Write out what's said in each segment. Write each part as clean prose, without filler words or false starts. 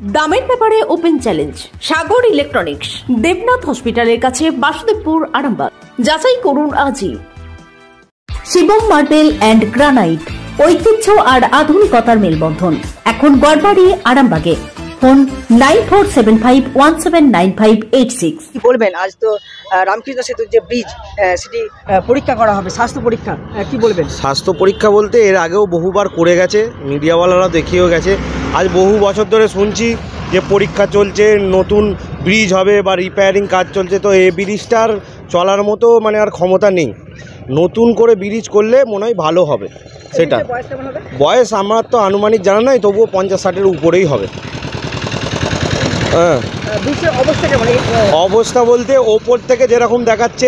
দামের ব্যাপারে open challenge সাগর electronics, Debnath হসপিটালের কাছে, বাসুদেবপুর, আরামবাগ। যাচাই করুন আজই। শিবম মার্বেল অ্যান্ড গ্রানাইট, ঐতিহ্য আর আধুনিকতার মেলবন্ধন, এখন গড়বাড়ি, আরামবাগে। ফোন 9475179586। কি বলবেন, আজ তো রামকৃষ্ণ সেতুর যে ব্রিজ সেটি পরীক্ষা করা হবে, স্বাস্থ্য পরীক্ষা, কি বলবেন? স্বাস্থ্য পরীক্ষা বলতে এর আগেও বহুবার করে গেছে, মিডিয়াওয়ালারা দেখিয়েও গেছে। আজ বহু বছর ধরে শুনছি যে পরীক্ষা চলছে, নতুন ব্রিজ হবে বা রিপেয়ারিং কাজ চলছে, তো এই ব্রিজটার চলার মতো মানে আর ক্ষমতা নেই। নতুন করে ব্রিজ করলে মনে হয় ভালো হবে। সেটা বয়স আমার তো আনুমানিক জানা নাই, তবুও 50-60-এর উপরেই হবে। হ্যাঁ, অবস্থা বলতে ওপর থেকে যেরকম দেখাচ্ছে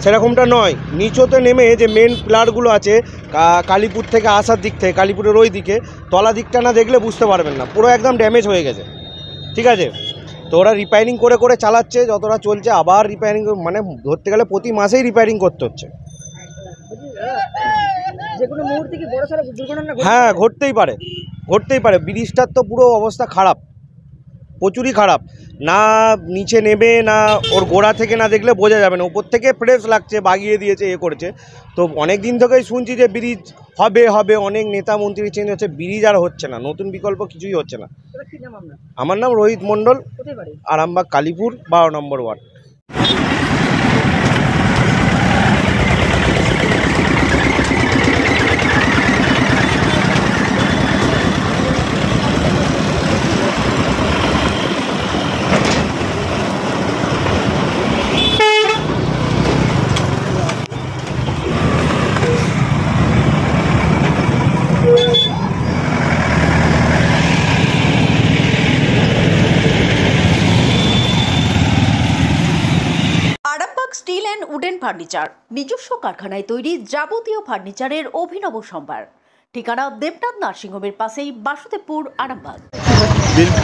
সেরকমটা নয়। নিচতে নেমে যে মেন প্লারগুলো আছে কালীপুর থেকে আসার দিক থেকে, কালীপুরের ওই দিকে তলা দিকটা না দেখলে বুঝতে পারবেন না, পুরো একদম ড্যামেজ হয়ে গেছে। ঠিক আছে, তো ওরা রিপেয়ারিং করে করে চালাচ্ছে, যতটা চলছে আবার রিপেয়ারিং, মানে ধরতে গেলে প্রতি মাসেই রিপেয়ারিং করতে হচ্ছে। হ্যাঁ, ঘটতেই পারে। ব্রিজটার তো পুরো অবস্থা খারাপ, প্রচুরই খারাপ। না নিচে নেবে, না ওর গোড়া থেকে না দেখলে বোঝা যাবে না। উপর থেকে ফ্রেশ লাগছে, বাগিয়ে দিয়েছে, করেছে। তো অনেক দিন থেকেই শুনছি যে ব্রিজ হবে, অনেক নেতা মন্ত্রী চেঞ্জ হচ্ছে, ব্রিজ আর হচ্ছে না, নতুন বিকল্প কিছুই হচ্ছে না। আমার নাম রোহিত মণ্ডল, আরামবাগ কালীপুর 12 নম্বর ward. Steel and wooden furniture, নিজস্ব কারখানায় তৈরি যাবতীয় ফার্নিচারের অভিনব সম্ভার। ঠিকানা দেবনাথ নার্সিংহোমের পাশেই, বাসুদেবপুর, আরামবাগ।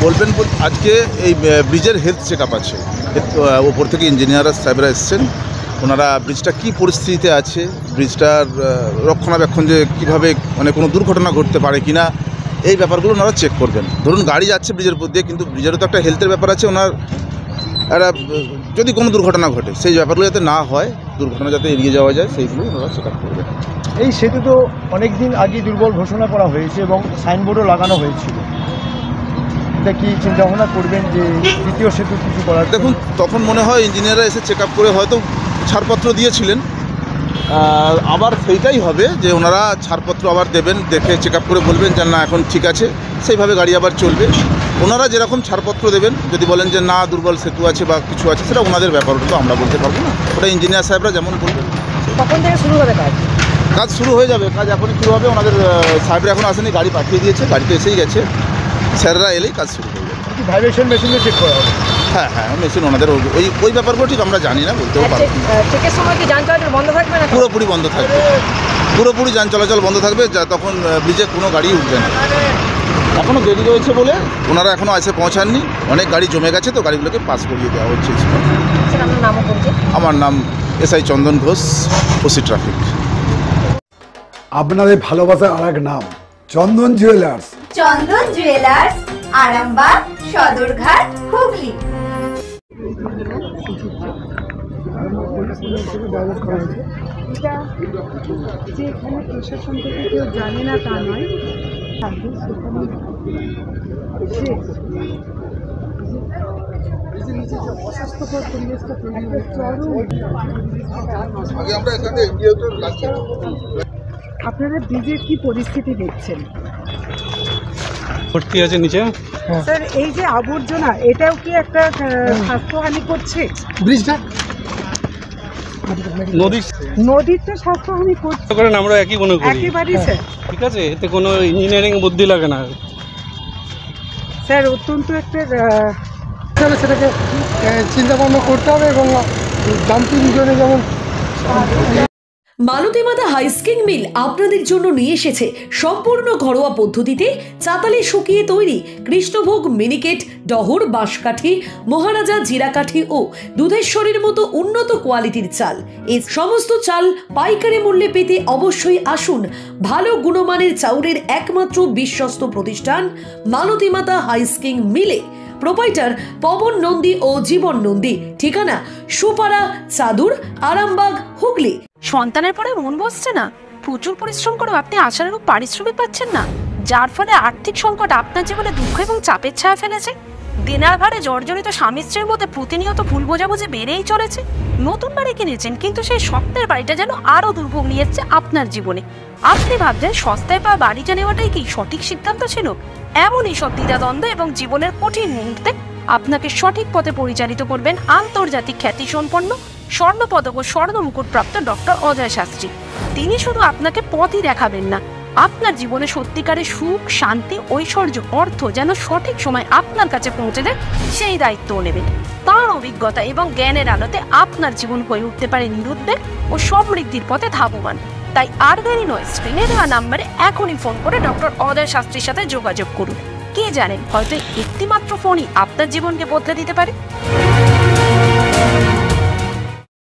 বলবেন, আজকে এই ব্রিজের হেলথ চেক আপ আছে, ওপর থেকে ইঞ্জিনিয়াররা সাহেবরা এসছেন। ওনারা ব্রিজটা কী পরিস্থিতিতে আছে, ব্রিজটার রক্ষণাবেক্ষণ যে কীভাবে, মানে কোনো দুর্ঘটনা ঘটতে পারে কি না, এই ব্যাপারগুলো ওনারা চেক করবেন। ধরুন গাড়ি যাচ্ছে ব্রিজের উপর দিয়ে, কিন্তু ব্রিজেরও তো একটা হেলথের ব্যাপার আছে। ওনার যদি কোনো দুর্ঘটনা ঘটে, সেই ব্যাপারগুলো যাতে না হয়, দুর্ঘটনা যাতে এড়িয়ে যাওয়া যায়, সেইগুলো ওনারা চেক আপ করবেন। এই সেতু তো অনেক দিন আগে দুর্বল ঘোষণা করা হয়েছে এবং সাইনবোর্ডও লাগানো হয়েছিল। এটা কি চিন্তা ভাবনা করবেন যে দ্বিতীয় সেতু কিছু করার? দেখুন, তখন মনে হয় ইঞ্জিনিয়াররা এসে চেক আপ করে হয়তো ছাড়পত্র দিয়েছিলেন, আবার সেইটাই হবে যে ওনারা ছাড়পত্র আবার দেবেন, দেখে চেক আপ করে বলবেন যে না এখন ঠিক আছে, সেইভাবে গাড়ি আবার চলবে। ওনারা যেরকম ছাড়পত্র দেবেন, যদি বলেন যে না দুর্বল সেতু আছে বা কিছু আছে, সেটা ওনাদের ব্যাপার, তো আমরা বলতে পারবো না। ওটা ইঞ্জিনিয়ার সাহেবরা যেমন বলবেন। কখন থেকে শুরু হবে কাজ শুরু হয়ে যাবে, কাজ এখনই শুরু হবে। ওনাদের সাহেবরা এখন আসেনি, গাড়ি পাঠিয়ে দিয়েছে, গাড়িতে এসেই গেছে, স্যাররা এলেই কাজ শুরু হয়ে যাবে। ভাইব্রেশন মেশিনে চেক করা হবে? হ্যাঁ, মেশিন ওনাদের ওই ব্যাপারগুলো ঠিক আমরা জানি না, বলতেও পারবো। চেকের সময় কি যান চলাচল বন্ধ থাকবে না? পুরোপুরি বন্ধ থাকবে, পুরোপুরি যান চলাচল বন্ধ থাকবে, তখন ব্রিজে কোনো গাড়ি উঠবে না। এখনও দেরি রয়েছে বলে ওনারা এখনও এসে পৌঁছাননি, অনেক গাড়ি জমে গেছে, তো গাড়িগুলোকে পাস করিয়ে দেওয়া হচ্ছে। আমার নাম এসআই চন্দন ঘোষ, ওসি ট্রাফিক। আপনাদের ভালোবাসার আর এক নাম চন্দন জুয়েলার্স। চন্দন জুয়েলার্স, আরামবাগ, সদরঘাট, হুগলি। যে এখানে প্রশাসন থেকে কেউ জানে না তা নয়, অস্বাস্থ্যকর পরিবেশটা তৈরি হচ্ছে। আপনারা ব্রিজের কি পরিস্থিতি দেখছেন? ভর্তি আছে নিচে। স্যার, এই যে আবর্জনা, এটাও কি একটা স্বাস্থ্যহানি করছে? ব্রিজটা নদীর তো স্বাস্থ্যহানি করছে করেন, আমরা একই মনে করি একেবারেই স্যার। ঠিক আছে, এতে কোনো ইঞ্জিনিয়ারিং বুদ্ধি লাগে না স্যার। অত্যন্ত একটা সেটাকে চিন্তা ভাবনা করতে হবে এবং ডাম্পিং জোনে যেমন মালতী মাতা হাইস্কিং মিল আপনাদের জন্য নিয়ে এসেছে সম্পূর্ণ ঘরোয়া পদ্ধতিতে চাতালে শুকিয়ে তৈরি কৃষ্ণভোগ মিনিকেট, ডহর, বাঁশকাঠি, মহারাজা, জিরাকাঠি ও দুধেশ্বরীর মতো উন্নত কোয়ালিটির চাল। এই সমস্ত চাল পাইকারি মূল্যে পেতে অবশ্যই আসুন ভালো গুণমানের চাউলের একমাত্র বিশ্বস্ত প্রতিষ্ঠান মালতী মাতা হাইস্কিং মিলে। প্রোপাইটার পবন নন্দী ও জীবন নন্দী। ঠিকানা সুপারা, চাদুর, আরামবাগ, হুগলি। সন্তানের পরে মন বসছে না, প্রচুর পরিশ্রম করেও আপনি আশানুরূপ পারিশ্রমিক পাচ্ছেন না, যার ফলে আর্থিক সংকট আপনার জীবনে দুঃখ এবং চাপের ছায়া ফেলেছে। দেনার ভারে জর্জরিত স্বামী স্ত্রীর মধ্যে প্রতিনিয়ত ভুল বোঝাবুঝি বেড়েই চলেছে। নতুন বাড়ি কিনেছেন, কিন্তু সেই স্বপ্নের বাড়িটা যেন আরো দুর্ভোগ নিয়ে এসছে আপনার জীবনে। আপনি ভাবছেন সস্তায় পাওয়া বাড়িটা নেওয়াটাই কি সঠিক সিদ্ধান্ত ছিল? এমনই সব দ্বিধাদ্বন্দ্ব এবং জীবনের কঠিন মুহূর্তে আপনাকে সঠিক পথে পরিচালিত করবেন আন্তর্জাতিক খ্যাতিসম্পন্ন স্বর্ণপদক ও স্বর্ণ মুকুটপ্রাপ্ত ডক্টর অজয় শাস্ত্রী। তিনি শুধু আপনাকে পথই দেখাবেন না, আপনার জীবনে সত্যিকারের সুখ, শান্তি, ঐশ্বর্য, অর্থ যেন সঠিক সময় আপনার কাছে পৌঁছে দেয় সেই দায়িত্বও নেবেন। তার অভিজ্ঞতা এবং জ্ঞানের আলোতে আপনার জীবন হয়ে উঠতে পারে নিরুদ্বেগ ও সমৃদ্ধির পথে ধাবমান। তাই আর দেরি নয়, স্ক্রিনে দেওয়া নাম্বারে এখনই ফোন করে ডক্টর অজয় শাস্ত্রীর সাথে যোগাযোগ করুন। কে জানেন, হয়তো একটি মাত্র ফোনই আপনার জীবনকে বদলে দিতে পারে।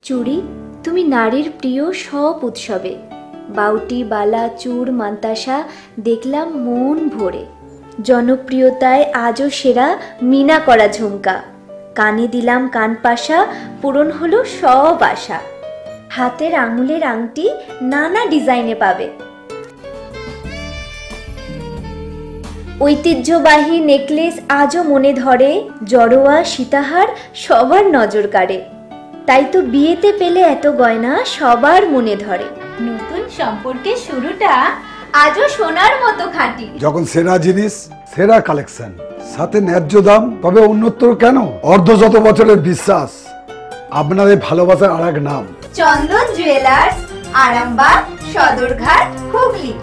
চুড়ি, তুমি নারীর প্রিয় সব উৎসবে। বাউটি, বালা, চূড়, মান্তাসা দেখলাম মন ভরে। জনপ্রিয়তায় আজও সেরা মিনা করা ঝুমকা। কানে দিলাম কানপাশা, পূরণ হলো সব আশা। হাতের আঙুলের আংটি নানা ডিজাইনে পাবে। ঐতিহ্যবাহী নেকলেস আজও মনে ধরে। জড়োয়া, সীতাহার সবার নজর কাড়ে। তাই তো বিয়েতে পেলে এত গয়না সবার মনে ধরে। নতুন সম্পর্কের শুরুটা আজও সোনার মতো খাঁটি। যখন সেরা জিনিস, সেরা কালেকশন, সাথে ন্যায্য দাম, তবে উন্নতর কেন? অর্ধশত বছরের বিশ্বাস, আপনাদের ভালোবাসার আর এক নাম চন্দন জুয়েলার্স, আরামবাগ, সদরঘাট, হুগলি।